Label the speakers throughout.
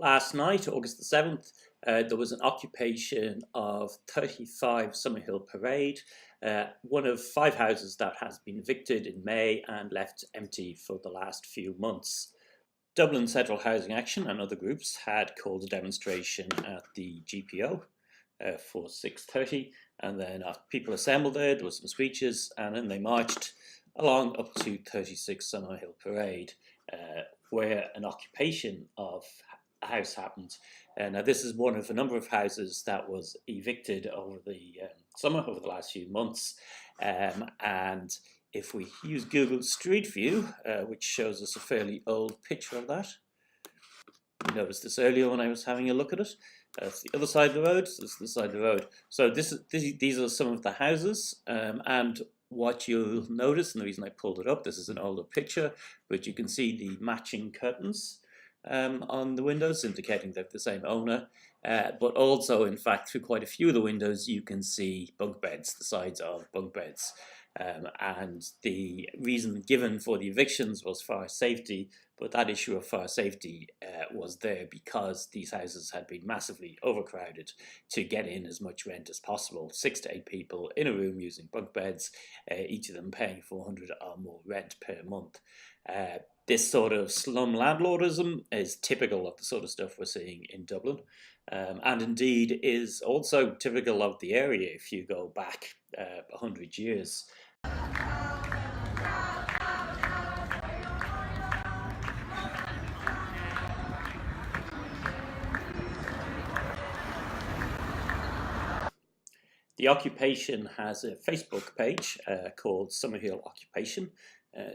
Speaker 1: Last night, August the 7th, there was an occupation of 35 Summerhill Parade, one of 5 houses that has been evicted in May and left empty for the last few months. Dublin Central Housing Action and other groups had called a demonstration at the GPO for 6:30, and then people assembled there were some speeches, and then they marched along up to 36 Summerhill Parade, where an occupation of a house happened. Now this is one of a number of houses that was evicted over the summer, over the last few months, and if we use Google Street View, which shows us a fairly old picture of that, I noticed this earlier when I was having a look at it. That's the other side of the road. So this is the side of the road. So these are some of the houses, and what you'll notice, and the reason I pulled it up, this is an older picture, but you can see the matching curtains on the windows, indicating they're the same owner. But also, in fact, through quite a few of the windows, you can see bunk beds, the sides of bunk beds. And the reason given for the evictions was fire safety, but that issue of fire safety was there because these houses had been massively overcrowded to get in as much rent as possible. 6 to 8 people in a room using bunk beds, each of them paying 400 or more rent per month. This sort of slum landlordism is typical of the sort of stuff we're seeing in Dublin, and indeed is also typical of the area if you go back 100 years. The occupation has a Facebook page called Summerhill Occupation,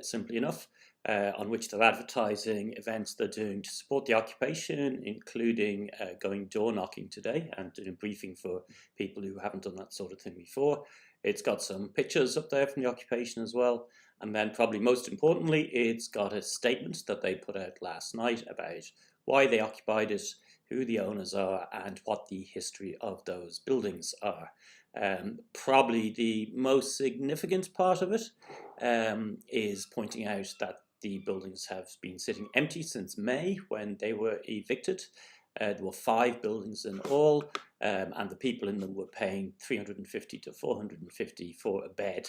Speaker 1: simply enough, on which they're advertising events they're doing to support the occupation, including going door knocking today and doing a briefing for people who haven't done that sort of thing before. It's got some pictures up there from the occupation as well, and then probably most importantly, it's got a statement that they put out last night about why they occupied it, who the owners are, and what the history of those buildings are. Probably the most significant part of it is pointing out that the buildings have been sitting empty since May when they were evicted. There were 5 buildings in all, and the people in them were paying $350 to $450 for a bed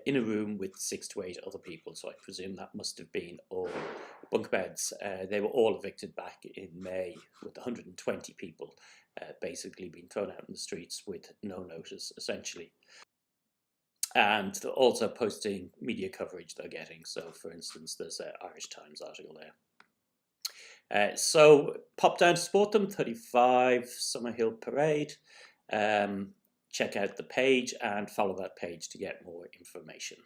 Speaker 1: in a room with 6 to 8 other people. So I presume that must have been all bunk beds. They were all evicted back in May, with 120 people basically being thrown out in the streets with no notice, essentially. And they're also posting media coverage they're getting. So, for instance, there's an Irish Times article there. So pop down to support them, 35 Summerhill Parade. Check out the page and follow that page to get more information.